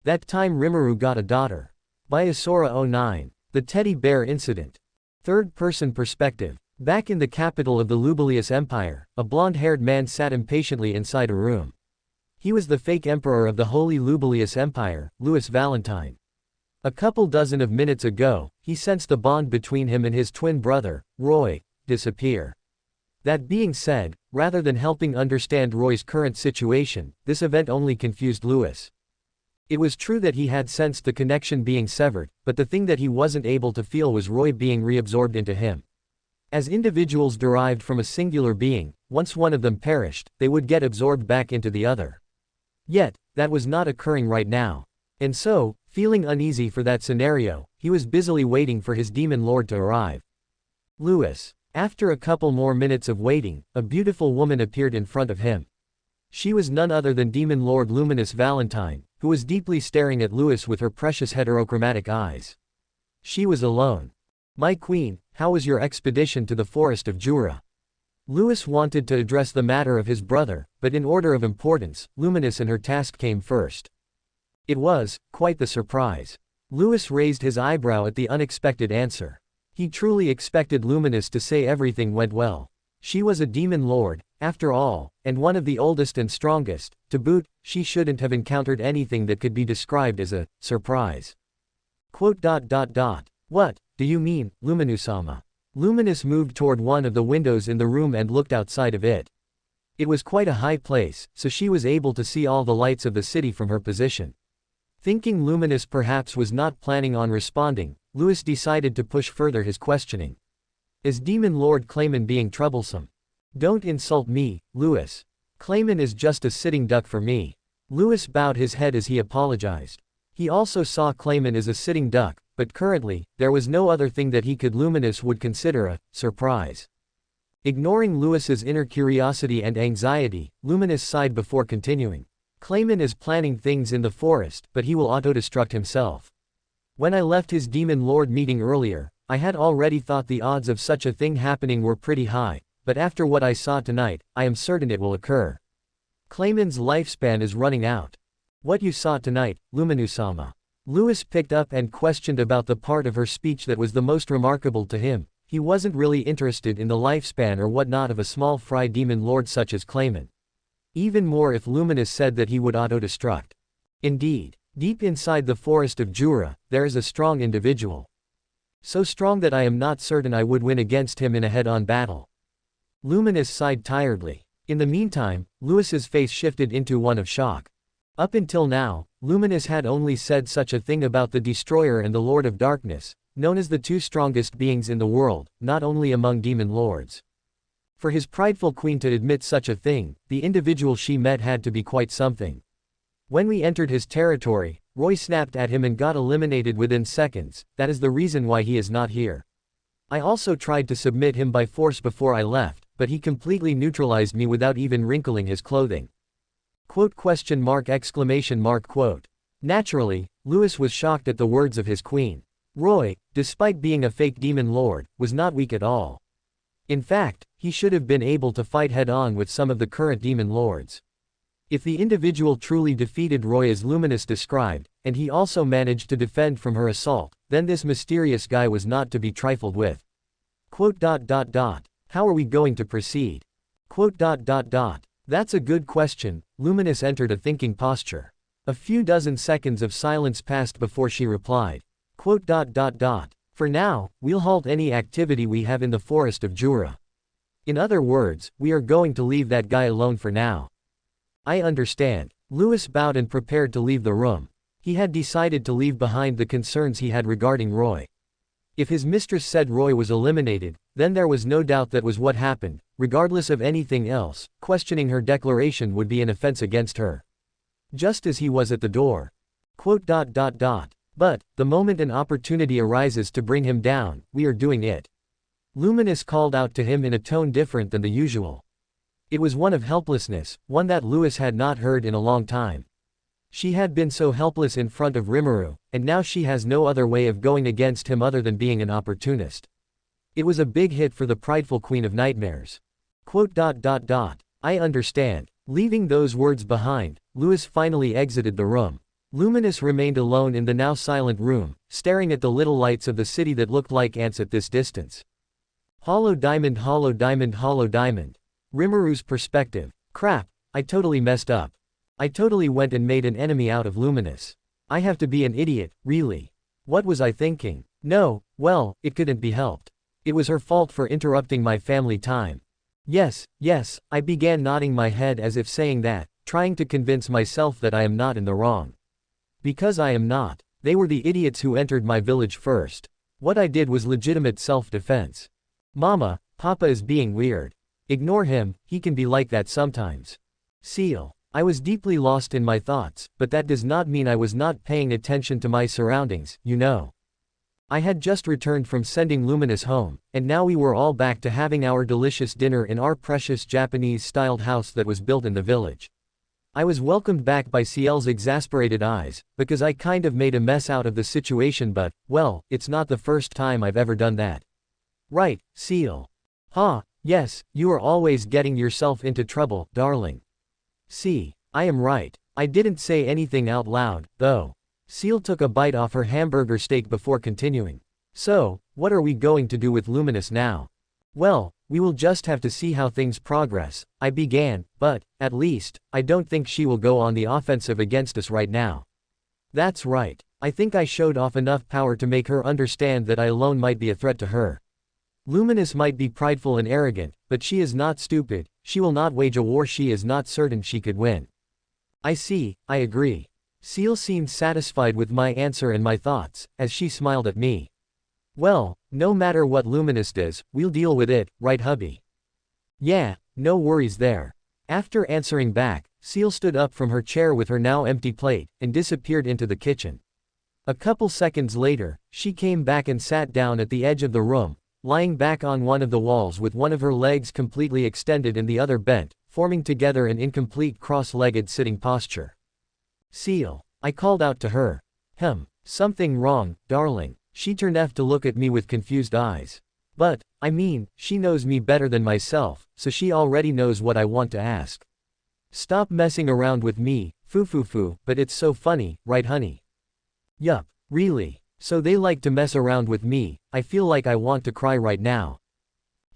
That time Rimuru got a daughter. By Asora09. The Teddy Bear Incident. Third-person perspective. Back in the capital of the Lubilius Empire, a blonde-haired man sat impatiently inside a room. He was the fake emperor of the Holy Lubilius Empire, Louis Valentine. A couple dozen of minutes ago, he sensed the bond between him and his twin brother, Roy, disappear. That being said, rather than helping understand Roy's current situation, this event only confused Louis. It was true that he had sensed the connection being severed, but the thing that he wasn't able to feel was Roy being reabsorbed into him. As individuals derived from a singular being, once one of them perished, they would get absorbed back into the other. Yet, that was not occurring right now. And so, feeling uneasy for that scenario, he was busily waiting for his demon lord to arrive. Louis. After a couple more minutes of waiting, a beautiful woman appeared in front of him. She was none other than Demon Lord Luminous Valentine, who was deeply staring at Louis with her precious heterochromatic eyes. She was alone. "My queen, how was your expedition to the forest of Jura?" Louis wanted to address the matter of his brother, but in order of importance, Luminous and her task came first. It was quite the surprise. Louis raised his eyebrow at the unexpected answer. He truly expected Luminous to say everything went well. She was a demon lord, after all, and one of the oldest and strongest. To boot, she shouldn't have encountered anything that could be described as a surprise. What do you mean, Luminous-sama? Luminous moved toward one of the windows in the room and looked outside of it. It was quite a high place, so she was able to see all the lights of the city from her position. Thinking Luminous perhaps was not planning on responding, Louis decided to push further his questioning. Is Demon Lord Clayman being troublesome? Don't insult me, Louis. Clayman is just a sitting duck for me. Louis bowed his head as he apologized. He also saw Clayman as a sitting duck, but currently, there was no other thing that Luminous would consider a surprise. Ignoring Louis's inner curiosity and anxiety, Luminous sighed before continuing. Clayman is planning things in the forest, but he will autodestruct himself. When I left his Demon Lord meeting earlier, I had already thought the odds of such a thing happening were pretty high, but after what I saw tonight, I am certain it will occur. Clayman's lifespan is running out. What you saw tonight, Luminous-sama? Louis picked up and questioned about the part of her speech that was the most remarkable to him. He wasn't really interested in the lifespan or whatnot of a small fry demon lord such as Clayman. Even more if Luminous said that he would autodestruct. Indeed, deep inside the forest of Jura, there is a strong individual. So strong that I am not certain I would win against him in a head-on battle. Luminous sighed tiredly. In the meantime, Louis's face shifted into one of shock. Up until now, Luminous had only said such a thing about the Destroyer and the Lord of Darkness, known as the two strongest beings in the world, not only among demon lords. For his prideful queen to admit such a thing, the individual she met had to be quite something. When we entered his territory, Roy snapped at him and got eliminated within seconds. That is the reason why he is not here. I also tried to submit him by force before I left, but he completely neutralized me without even wrinkling his clothing. Naturally, Louis was shocked at the words of his queen. Roy, despite being a fake demon lord, was not weak at all. In fact, he should have been able to fight head-on with some of the current demon lords. If the individual truly defeated Roy as Luminous described, and he also managed to defend from her assault, then this mysterious guy was not to be trifled with. How are we going to proceed? That's a good question. Luminous entered a thinking posture. A few dozen seconds of silence passed before she replied. For now, we'll halt any activity we have in the forest of Jura. In other words, we are going to leave that guy alone for now. I understand. Louis bowed and prepared to leave the room. He had decided to leave behind the concerns he had regarding Roy. If his mistress said Roy was eliminated, then there was no doubt that was what happened. Regardless of anything else, questioning her declaration would be an offense against her. Just as he was at the door. But, the moment an opportunity arises to bring him down, we are doing it. Luminous called out to him in a tone different than the usual. It was one of helplessness, one that Louis had not heard in a long time. She had been so helpless in front of Rimuru, and now she has no other way of going against him other than being an opportunist. It was a big hit for the prideful Queen of Nightmares. I understand. Leaving those words behind, Louis finally exited the room. Luminous remained alone in the now silent room, staring at the little lights of the city that looked like ants at this distance. Hollow diamond, hollow diamond, hollow diamond. Rimuru's perspective. Crap, I totally messed up. I totally went and made an enemy out of Luminous. I have to be an idiot, really. What was I thinking? No, well, it couldn't be helped. It was her fault for interrupting my family time. Yes, yes, I began nodding my head as if saying that, trying to convince myself that I am not in the wrong. Because I am not. They were the idiots who entered my village first. What I did was legitimate self-defense. Mama, Papa is being weird. Ignore him, he can be like that sometimes. Seal. I was deeply lost in my thoughts, but that does not mean I was not paying attention to my surroundings, you know. I had just returned from sending Luminous home, and now we were all back to having our delicious dinner in our precious Japanese-styled house that was built in the village. I was welcomed back by Ciel's exasperated eyes, because I kind of made a mess out of the situation, but, well, it's not the first time I've ever done that. Right, Ciel. Huh, yes, you are always getting yourself into trouble, darling. See, I am right. I didn't say anything out loud, though. Ciel took a bite off her hamburger steak before continuing. So, what are we going to do with Luminous now? Well, we will just have to see how things progress, I began, but, at least, I don't think she will go on the offensive against us right now. That's right. I think I showed off enough power to make her understand that I alone might be a threat to her. Luminous might be prideful and arrogant, but she is not stupid. She will not wage a war she is not certain she could win. I see, I agree. Ciel seemed satisfied with my answer and my thoughts, as she smiled at me. Well, no matter what Luminous does, we'll deal with it, right hubby? Yeah, no worries there. After answering back, Ciel stood up from her chair with her now empty plate, and disappeared into the kitchen. A couple seconds later, she came back and sat down at the edge of the room, lying back on one of the walls with one of her legs completely extended and the other bent, forming together an incomplete cross-legged sitting posture. Ciel. I called out to her. Something wrong, darling. She turned to look at me with confused eyes. But, I mean, she knows me better than myself, so she already knows what I want to ask. Stop messing around with me, foo, but it's so funny, right honey? Yup, really. So they like to mess around with me. I feel like I want to cry right now.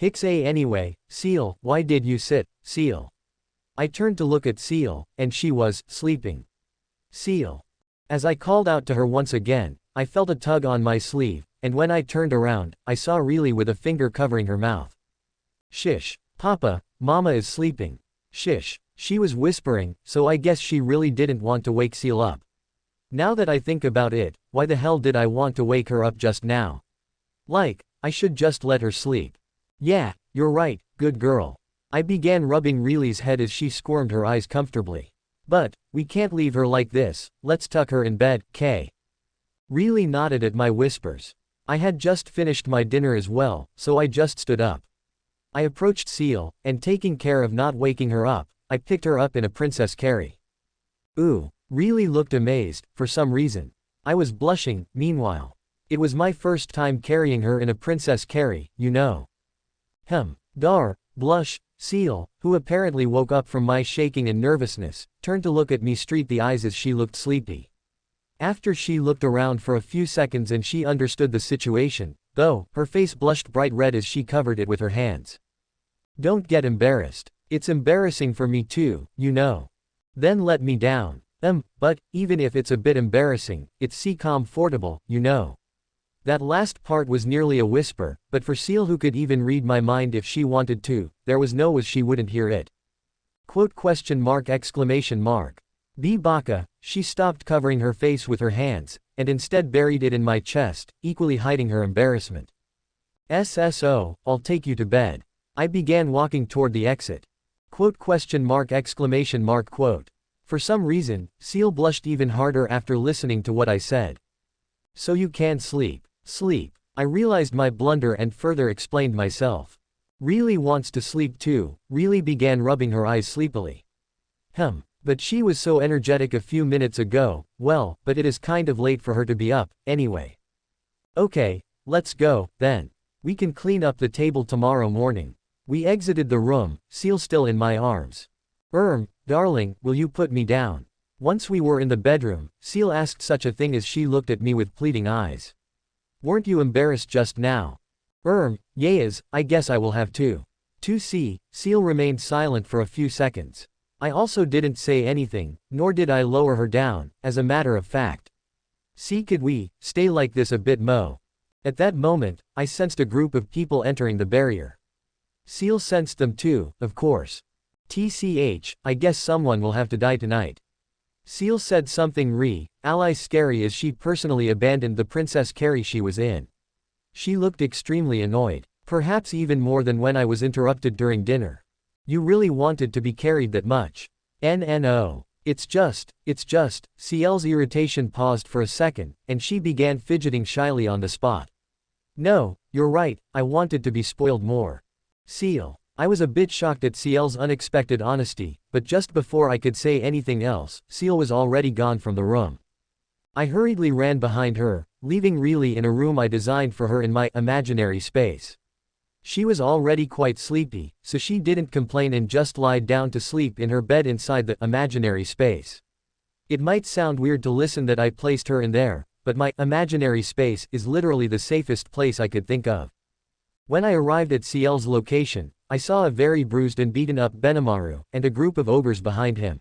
Anyway, Ciel, why did you sit, Ciel? I turned to look at Ciel, and she was sleeping. Ciel. As I called out to her once again, I felt a tug on my sleeve, and when I turned around, I saw Riley with a finger covering her mouth. Shish. Papa, Mama is sleeping. Shish. She was whispering, so I guess she really didn't want to wake Ciel up. Now that I think about it, why the hell did I want to wake her up just now? Like, I should just let her sleep. Yeah, you're right, good girl. I began rubbing Riley's head as she squirmed her eyes comfortably. But, we can't leave her like this, let's tuck her in bed, Kay. Riley nodded at my whispers. I had just finished my dinner as well, so I just stood up. I approached Ciel, and taking care of not waking her up, I picked her up in a princess carry. Ooh, Riley looked amazed, for some reason. I was blushing, meanwhile. It was my first time carrying her in a princess carry, you know. Blush, Ciel, who apparently woke up from my shaking and nervousness, turned to look at me straight the eyes as she looked sleepy. After she looked around for a few seconds and she understood the situation, though, her face blushed bright red as she covered it with her hands. Don't get embarrassed. It's embarrassing for me too, you know. Then let me down. But, even if it's a bit embarrassing, it's comfortable, you know. That last part was nearly a whisper, but for Ciel, who could even read my mind if she wanted to, there was no way she wouldn't hear it. Quote ? B baka, she stopped covering her face with her hands, and instead buried it in my chest, equally hiding her embarrassment. SSO, I'll take you to bed. I began walking toward the exit. Quote ? For some reason, Ciel blushed even harder after listening to what I said. So you can sleep. Sleep. I realized my blunder and further explained myself. Riley wants to sleep too. Riley began rubbing her eyes sleepily. But she was so energetic a few minutes ago, well, but it is kind of late for her to be up, anyway. Okay, let's go, then. We can clean up the table tomorrow morning. We exited the room, Ciel still in my arms. Darling, will you put me down? Once we were in the bedroom, Seal asked such a thing as she looked at me with pleading eyes. Weren't you embarrassed just now? Yes, I guess I will have to. 2C, Seal remained silent for a few seconds. I also didn't say anything, nor did I lower her down, as a matter of fact. See, could we stay like this a bit, Mo? At that moment, I sensed a group of people entering the barrier. Seal sensed them too, of course. TCH, I guess someone will have to die tonight. Seal said something ally scary as she personally abandoned the Princess Carrie she was in. She looked extremely annoyed, perhaps even more than when I was interrupted during dinner. You really wanted to be carried that much? No. It's just, Ciel's irritation paused for a second, and she began fidgeting shyly on the spot. No, you're right, I wanted to be spoiled more. Ciel. I was a bit shocked at Ciel's unexpected honesty, but just before I could say anything else, Ciel was already gone from the room. I hurriedly ran behind her, leaving Riley in a room I designed for her in my imaginary space. She was already quite sleepy, so she didn't complain and just lied down to sleep in her bed inside the imaginary space. It might sound weird to listen that I placed her in there, but my imaginary space is literally the safest place I could think of. When I arrived at Ciel's location, I saw a very bruised and beaten up Benimaru, and a group of ogres behind him.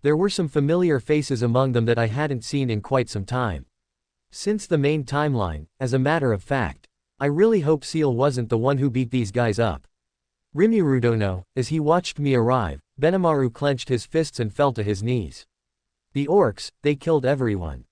There were some familiar faces among them that I hadn't seen in quite some time. Since the main timeline, as a matter of fact. I really hope Ciel wasn't the one who beat these guys up. Rimuru don't know. As he watched me arrive, Benimaru clenched his fists and fell to his knees. The orcs, they killed everyone.